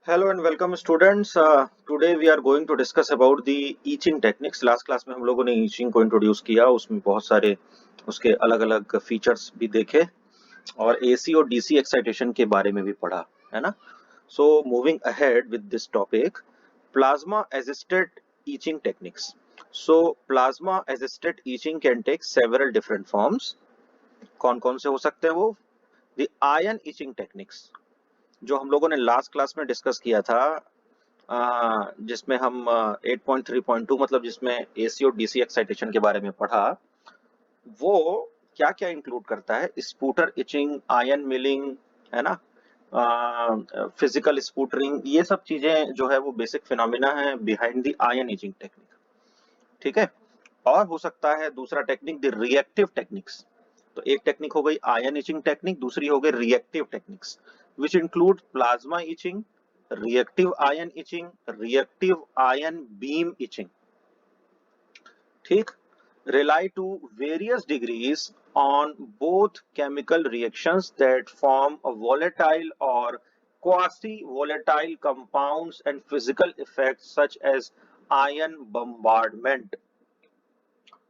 Hello and welcome students. Today we are going to discuss about the etching techniques. Last class में हम लोगों ने etching को introduce किया, उसमें बहुत सारे उसके अलग-अलग फीचर्स भी देखे और AC और DC एक्साइटेशन के बारे में भी पढ़ा, है ना? So moving ahead with this topic, plasma assisted etching techniques. So plasma assisted etching can take several different forms. कौन-कौन से हो सकते हैं वो? The ion etching techniques, जो हम लोगों ने लास्ट क्लास में डिस्कस किया था, जिसमें हम 8.3.2 मतलब जिसमें एसी और डीसी एक्साइटेशन के बारे में पढ़ा, वो क्या क्या इंक्लूड करता है? स्पूटर इचिंग, आयन मिलिंग, है ना, फिजिकल स्पूटरिंग, ये सब चीजें जो है वो बेसिक फिनोमिना है behind the ion etching technique. ठीक है। और हो सकता है दूसरा टेक्निक द रिएक्टिव टेक्निक्स। तो एक टेक्निक हो गई आयन इचिंग टेक्निक, दूसरी हो गई reactive techniques which include plasma etching, reactive ion etching, reactive ion beam etching. ठीक, rely to various degrees on both chemical reactions that form a volatile or quasi-volatile compounds and physical effects such as ion bombardment.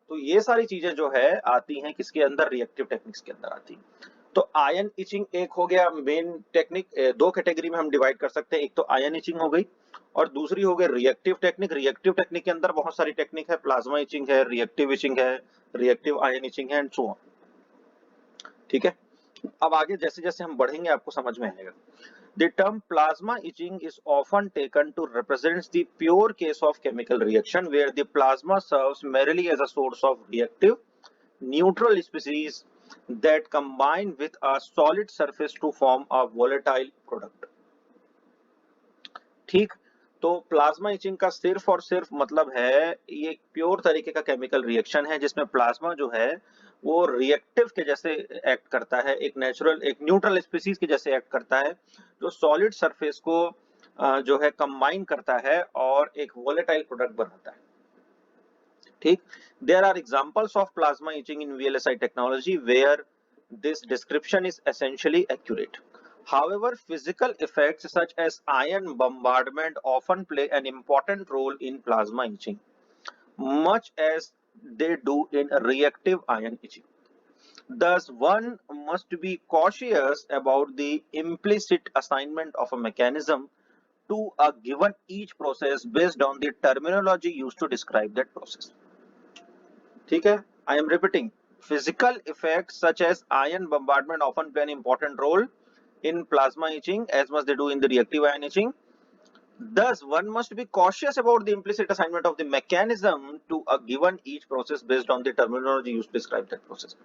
तो ये सारी चीजें जो है आती हैं किसके अंदर? रिएक्टिव टेक्निक्स के अंदर आती हैं। तो आयन इचिंग एक हो गया मेन टेक्निक। दो कैटेगरी में हम डिवाइड कर सकते हैं, एक तो आयन इचिंग हो गई और दूसरी हो गई रिएक्टिव टेक्निक। रिएक्टिव टेक्निक के अंदर बहुत सारी टेक्निक है, प्लाज्मा इचिंग है, रिएक्टिव इचिंग है, रिएक्टिव आयन इचिंग है एंड सो ऑन। ठीक है। अब आगे जैसे जैसे हम बढ़ेंगे आपको समझ में आएगा। The term plasma etching is often taken to represent the pure case of chemical reaction where the plasma serves merely as a source of reactive neutral species that combine with a solid surface to form a volatile product. ठीक, तो plasma etching का सिर्फ और सिर्फ मतलब है ये एक प्योर तरीके का केमिकल रिएक्शन है जिसमें प्लाज्मा जो है वो रिएक्टिव के जैसे एक्ट करता है, एक नेचुरल एक न्यूट्रल स्पीसीज के जैसे एक्ट करता है जो सॉलिड सरफेस को जो है कंबाइन करता है और एक वोलेटाइल प्रोडक्ट बनाता है। ठीक, there are examples of plasma etching in VLSI technology where this description is essentially accurate. However, physical effects such as ion bombardment often play an important role in plasma etching, much as they do in reactive ion etching. Thus, one must be cautious about the implicit assignment of a mechanism to a given each process based on the terminology used to describe that process. ठीक है, I am repeating, physical effects such as ion bombardment often play an important role in plasma etching as much they do in the reactive ion etching. Thus, one must be cautious about the implicit assignment of the mechanism to a given each process based on the terminology used to describe that process.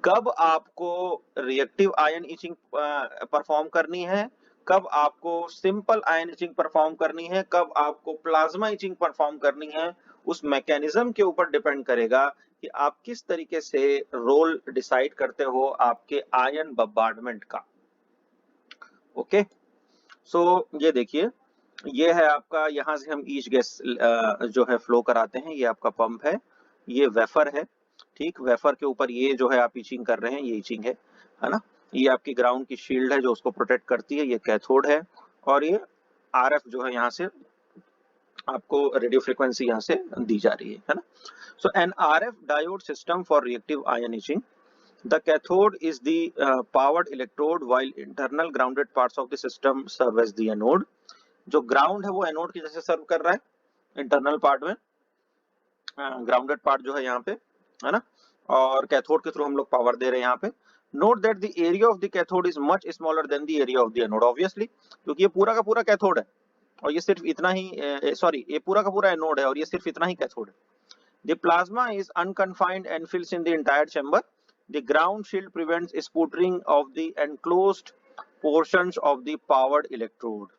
कब आपको reactive ion etching perform करनी है, कब आपको simple ion etching perform करनी है, कब आपको प्लाज्मा इचिंग परफॉर्म करनी है, उस मैकेनिज्म के ऊपर डिपेंड करेगा कि आप किस तरीके से रोल डिसाइड करते हो आपके आयन बम्बार्डमेंट का। ओके, सो ये देखिए, ये है आपका, यहां से हम ईच गैस जो है फ्लो कराते हैं, ये आपका पंप है, ये वेफर है। ठीक, वेफर के ऊपर ये जो है आप इचिंग कर रहे हैं, ये इचिंग है ना। ये आपकी ग्राउंड की शील्ड है जो उसको प्रोटेक्ट करती है, ये कैथोड है और ये आरएफ जो है यहाँ से आपको रेडियो फ्रीक्वेंसी यहाँ से दी जा रही है ना। So an RF diode system for reactive ion etching, the cathode is the powered electrode while internal grounded parts of the system serve as the anode. जो ग्राउंड है वो एनोड की जैसे सर्व कर रहा है इंटरनल पार्ट में, ग्राउंडेड पार्ट जो है यहाँ पे, है ना, और कैथोड के थ्रू हम लोग पावर दे रहे हैं यहाँ पे। Note that the area of the cathode is much smaller than the area of the anode, obviously, क्योंकि ये पूरा का पूरा कैथोड है और ये सिर्फ इतना ही सॉरी ये पूरा का पूरा एनोड है और ये सिर्फ इतना ही कैथोड है। The plasma is unconfined and fills in the entire chamber. The ground shield prevents sputtering of the enclosed portions of the powered electrode.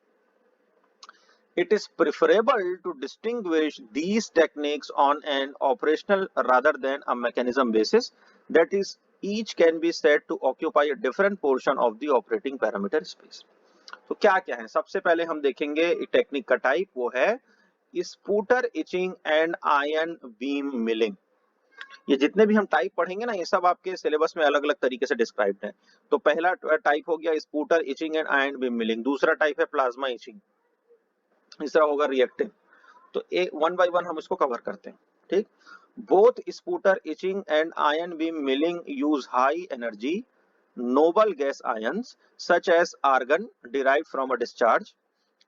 It is preferable to distinguish these techniques on an operational rather than a mechanism basis. That is, each can be said to occupy a different portion of the operating parameter space. तो क्या क्या है? सबसे पहले हम देखेंगे technique का type, वो है sputter etching and ion beam milling. ये जितने भी हम टाइप पढ़ेंगे ना, ये सब आपके सिलेबस में अलग अलग तरीके से डिस्क्राइब्ड है। तो पहला टाइप हो गया sputter etching and ion beam milling, दूसरा टाइप है प्लाज्मा इचिंग, तीसरा होगा रिएक्टिव। तो एक वन बाय वन हम इसको कवर करते हैं, ठीक। Both sputter etching and ion beam milling use high energy noble gas ions such as argon derived from a discharge.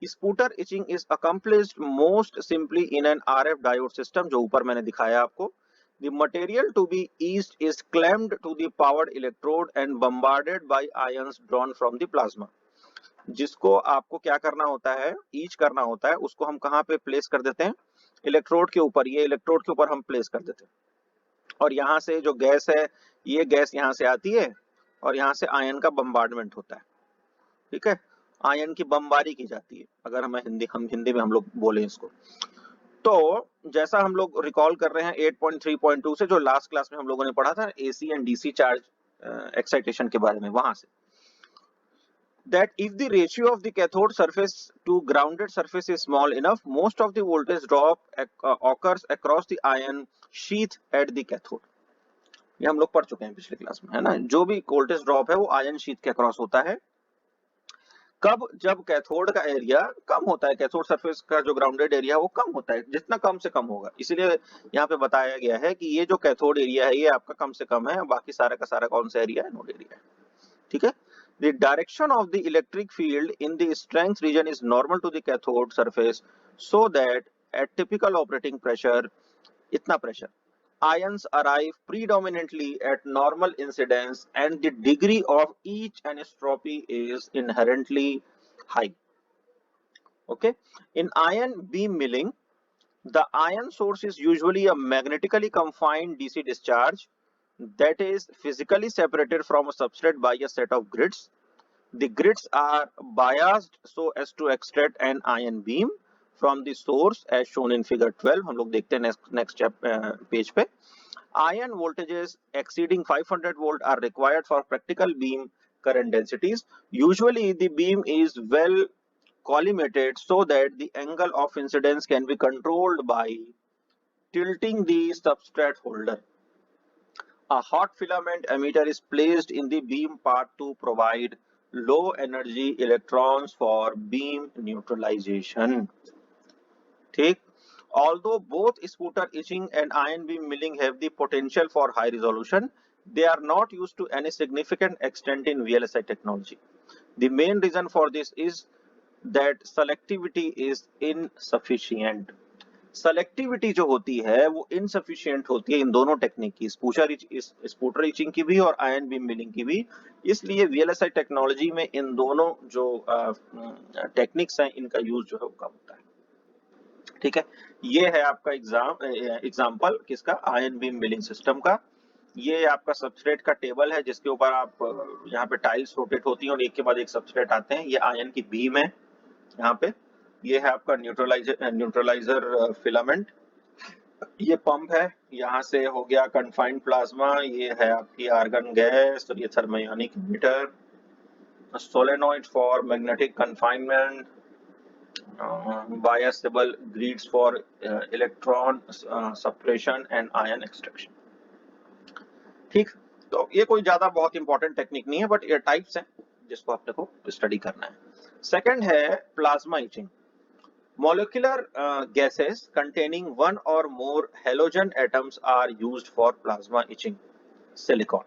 Sputter etching is accomplished most simply in an RF diode system, जो ऊपर मैंने दिखाया आपको. The material to be etched is clamped to the powered electrode and bombarded by ions drawn from the plasma. जिसको आपको क्या करना होता है, ईच करना होता है, उसको हम कहाँ पे प्लेस कर देते हैं, इलेक्ट्रोड के ऊपर। ये इलेक्ट्रोड के ऊपर हम प्लेस कर देते हैं और यहाँ से जो गैस है, ये गैस यहाँ से आती है और यहाँ से आयन का बम्बार्डमेंट होता है, ठीक है। आयन की बमबारी की जाती है, अगर हम हिंदी में हम लोग बोले इसको। तो जैसा हम लोग रिकॉल कर रहे हैं 8.3.2 से, जो लास्ट क्लास में हम लोगों ने पढ़ा था AC and DC charge excitation के बारे में, वहां से, that if the ratio of the cathode surface to grounded surface is small enough, most of the voltage drop occurs across the ion sheath at the cathode. ये हम लोग पढ़ चुके हैं पिछले क्लास में, है ना। जो भी वोल्टेज ड्रॉप है वो आयन शीथ के अक्रॉस होता है। कब? जब कैथोड का एरिया कम होता है, कैथोड सरफेस का जो ग्राउंडेड एरिया है वो कम होता है, जितना कम से कम होगा। इसलिए यहाँ पे बताया गया है कि ये जो कैथोड एरिया है ये आपका कम से कम है, बाकी सारा का सारा कौन सा एरिया है, नोड एरिया है, ठीक है। The direction of the electric field in the strength region is normal to the cathode surface, so that at typical operating pressure, इतना pressure, ions arrive predominantly at normal incidence and the degree of each anisotropy is inherently high. Okay, in ion beam milling, the ion source is usually a magnetically confined DC discharge that is physically separated from a substrate by a set of grids. The grids are biased so as to extract an ion beam from the source as shown in figure 12. हम लोग देखते हैं next page पे. Ion voltages exceeding 500 volt are required for practical beam current densities. Usually the beam is well collimated so that the angle of incidence can be controlled by tilting the substrate holder. A hot filament emitter is placed in the beam path to provide low energy electrons for beam neutralization. ठीक. Although both sputter etching and ion beam milling have the potential for high resolution, they are not used to any significant extent in VLSI technology. The main reason for this is that selectivity is insufficient. Selectivity जो होती है वो insufficient होती है इन दोनों technique की, स्पूटर etching की भी और आयन बीम मिलिंग की भी। इसलिए वीएलएसआई टेक्नोलॉजी में इन दोनों जो टेक्निक्स हैं इनका यूज जो है वो कम होता है, ठीक है। ये है आपका एग्जाम्पल किसका, आयन बीम मिलिंग सिस्टम का। ये आपका सबस्ट्रेट का टेबल है जिसके ऊपर आप यहाँ पे टाइल्स रोटेट होती हैं और एक के बाद एक सबस्ट्रेट आते हैं। ये आयन की बीम है यहाँ पे, ये है आपका न्यूट्रलाइजर फिलामेंट, ये पंप है, यहाँ से हो गया कन्फाइंड प्लाज्मा, ये है आपकी आर्गन गैस और ये thermionic meter, solenoid for magnetic confinement, biasable grids for electron suppression and ion extraction, ठीक। तो ये कोई ज्यादा बहुत इंपॉर्टेंट टेक्निक नहीं है, बट ये टाइप्स हैं जिसको आपने को स्टडी करना है। सेकंड है plasma etching. Molecular gases containing one or more halogen atoms are used for plasma etching. Silicon,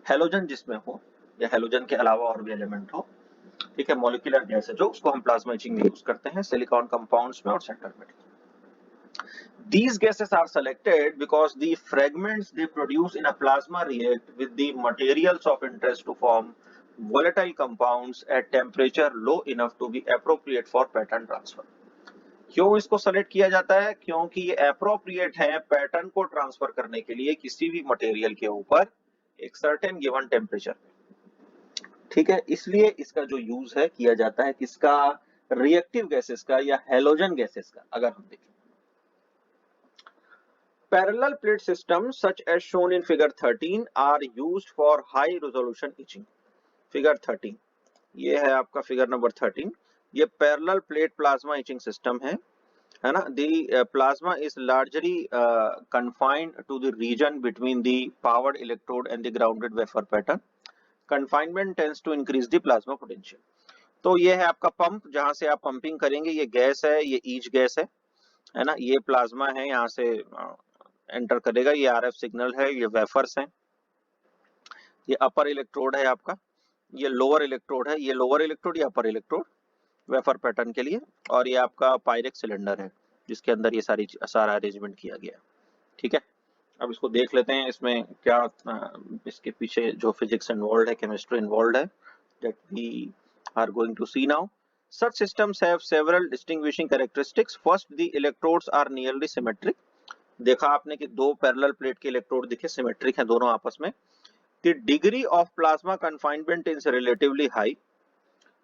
halogen जिसमें हो या हेलोजन के अलावा और भी एलिमेंट हो, ठीक है, मॉलिक्यूलर गैस है जो, उसको हम प्लाज्मा इचिंग में यूज करते हैं सिलिकॉन कंपाउंड्स में और सेंटर में। These gases are selected because the fragments they produce in a plasma react with the materials of interest to form volatile compounds at temperature low enough to be appropriate for pattern transfer. क्यों इसको select किया जाता है? क्योंकि ये appropriate है pattern को transfer करने के लिए किसी भी मटेरियल के ऊपर एक सर्टेन गिवन टेम्परेचर पे, ठीक है। इसलिए इसका जो यूज है किया जाता है किसका, रिएक्टिव गैसेस का या हेलोजन गैसेस का। अगर हम देखें parallel plate system such as shown in figure 13 are used for high resolution etching. Figure 13, ये है आपका फिगर नंबर 13, ये parallel plate plasma etching system है है ना. The plasma is largely confined to the region between the powered electrode and the grounded wafer pattern. Confinement tends to increase the plasma potential. तो ये है आपका pump, जहां से आप पंपिंग करेंगे. ये गैस है, ये ईच गैस है ना. ये प्लाज्मा है, यहाँ से एंटर करेगा. ये आरएफ सिग्नल है, ये वेफर्स हैं. ये अपर इलेक्ट्रोड है आपका, ये लोअर इलेक्ट्रोड है. ये लोअर इलेक्ट्रोड, ये अपर इलेक्ट्रोड वेफर पैटर्न के लिए. और ये आपका पायरेक्स सिलेंडर है जिसके अंदर ये सारा अरेंजमेंट किया गया. ठीक है, अब इसको देख लेते हैं इसमें क्या इसके पीछे जो फिजिक्स इन्वॉल्व है, केमिस्ट्री इन्वॉल्व है, that we are going to see now. Such systems have several distinguishing characteristics. First, the electrodes are nearly symmetric. देखा आपने कि दो पैरेलल प्लेट के इलेक्ट्रोड दिखे, सिमेट्रिक हैं दोनों आपस में. The degree of plasma confinement is relatively high,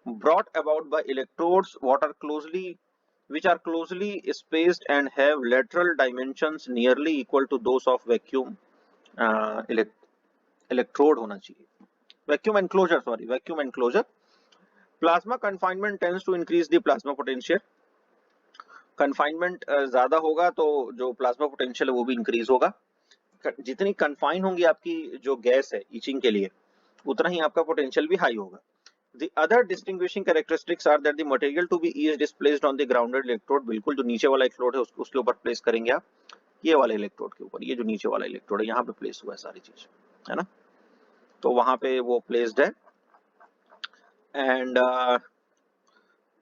brought about by electrodes which are closely spaced and have lateral dimensions nearly equal to those of vacuum electrode होना चाहिए. Vacuum enclosure. Plasma confinement tends to increase the plasma potential. Confinement ज्यादा होगा तो जो plasma potential है वो भी increase होगा. जितनी कन्फाइन होंगी आपकी जो गैस है ईचिंग के लिए, उतना ही आपका पोटेंशियल भी हाई होगा. The other distinguishing characteristics are that the material to be eased is placed on the grounded electrode. बिल्कुल जो नीचे वाला इलेक्ट्रोड है उसके ऊपर प्लेस करेंगे आप, ये वाले इलेक्ट्रोड के ऊपर. ये जो नीचे वाला इलेक्ट्रोड है यहाँ पे प्लेस हुआ है सारी चीज, है ना. तो वहां पे वो प्लेस्ड है. एंड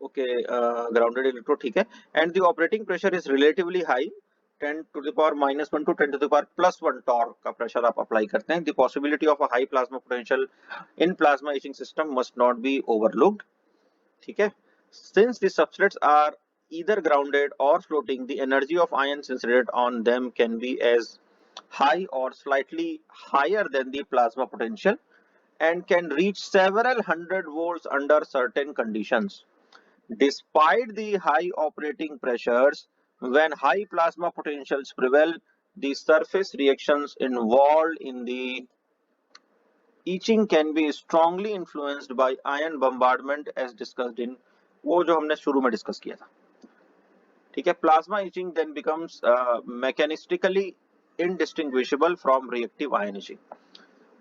ओके, ग्राउंडेड इलेक्ट्रोड, ठीक है. And the operating pressure is relatively high, 10 to the power -1 to 10 to the power +1 torque का प्रेशर आप अप्लाई करते हैं. The possibility of a high plasma potential in plasma etching system must not be overlooked. ठीक है. Since the substrates are either grounded or floating, the energy of ions incident on them can be as high or slightly higher than the plasma potential and can reach several hundred volts under certain conditions. Despite the high operating pressures, when high plasma potentials prevail, the surface reactions involved in the etching can be strongly influenced by ion bombardment as discussed in वो जो हमने शुरू में discuss किया था. ठीक है. Plasma etching then becomes mechanistically indistinguishable from reactive ion etching.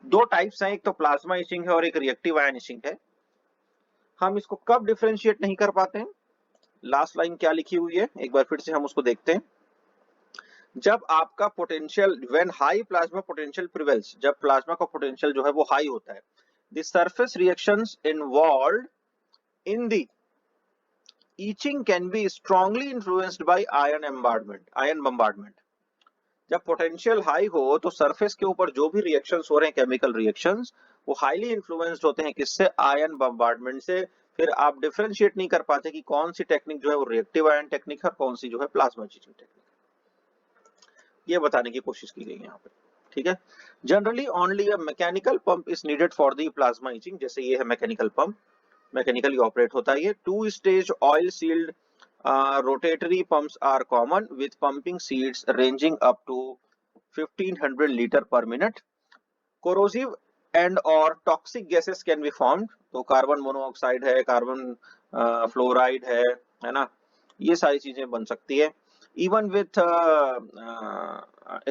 दो टाइप्स हैं, एक तो प्लाज्मा etching है और एक रिएक्टिव आयन etching है. हम इसको कब डिफरेंशिएट नहीं कर पाते हैं? लास्ट लाइन क्या लिखी हुई है एक बार फिर से हम उसको देखते हैं. जब आपका potential, when high plasma potential prevails, जब प्लाज्मा का पोटेंशियल जो है वो हाई होता है, the surface reactions involved in the itching can be strongly influenced by ion bombardment. जब पोटेंशियल हाई हो तो सरफेस के ऊपर जो भी रिएक्शंस हो रहे हैं, केमिकल रिएक्शंस, वो हाईली इन्फ्लुएंस्ड होते हैं किससे? आयन बम्बार्डमेंट से. फिर आप डिफरेंशिएट नहीं कर पाते कि कौन सी टेक्निक जो है वो रिएक्टिव आयन टेक्निक है और कौन सी जो है प्लाज्मा इचिंग टेक्निक. ये बताने की कोशिश की गई है यहाँ पे. ठीक है. Generally only a mechanical pump is needed for the plasma etching. जैसे ये है मैकेनिकल पंप, मैकेनिकली ऑपरेट होता है ये. 2 stage oil sealed rotatory pumps are common with pumping speeds ranging up to 1500 liter per minute. Corrosive and or toxic gases can be formed. तो carbon monoxide है, carbon fluoride है ना, ये सारी चीजें बन सकती है. Even with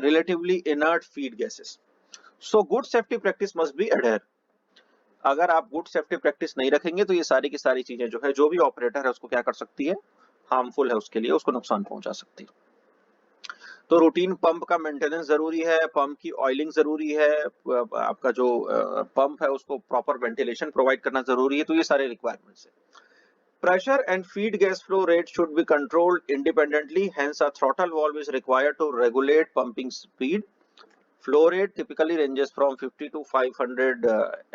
relatively inert feed gases. So good safety practice must be adhered. अगर आप गुड सेफ्टी प्रैक्टिस नहीं रखेंगे तो ये सारी की सारी चीजें जो है, जो भी ऑपरेटर है उसको क्या कर सकती है? हार्मफुल है उसके लिए, उसको नुकसान पहुंचा सकती है. तो रूटीन पंप का मेंटेनेंस जरूरी है, पंप की ऑयलिंग जरूरी है, आपका जो पंप है उसको प्रॉपर वेंटिलेशन प्रोवाइड करना जरूरी है. तो ये सारे रिक्वायरमेंट्स है. Pressure and feed gas flow rate should be controlled independently, hence a throttle valve is required to regulate pumping speed. Flow rate typically ranges from 50 to 500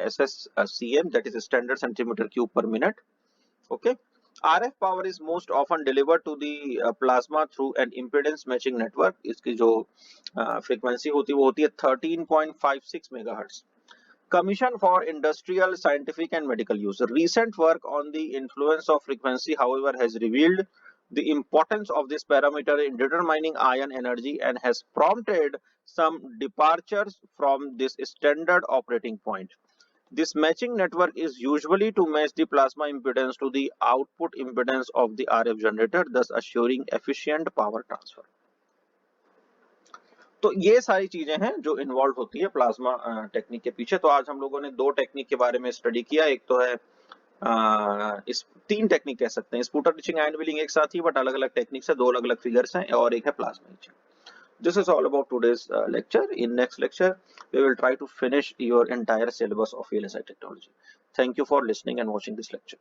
SSCM, that is standard centimeter cube per minute. Okay. RF power is most often delivered to the plasma through an impedance matching network. इसकी जो frequency होती है वो होती है 13.56 megahertz. Commission for industrial, scientific and medical use. Recent work on the influence of frequency, however, has revealed the importance of this parameter in determining ion energy and has prompted some departures from this standard operating point. This matching network is usually to match the plasma impedance to the output impedance of the RF generator, thus assuring efficient power transfer. तो ये सारी चीजें हैं जो involve होती है plasma technique के पीछे। तो आज हम लोगों ने दो टेक्निक के बारे में स्टडी किया। एक तो है इस तीन टेक्निक कह सकते हैं, स्पूटर इचिंग, आयन व्हीलिंग एक साथ ही बट अलग अलग टेक्निक्स है, दो अलग अलग फिगर्स हैं, और एक है plasma etching. This is all about today's lecture. In next lecture, we will try to finish your entire syllabus of VLSI technology. Thank you for listening and watching this lecture.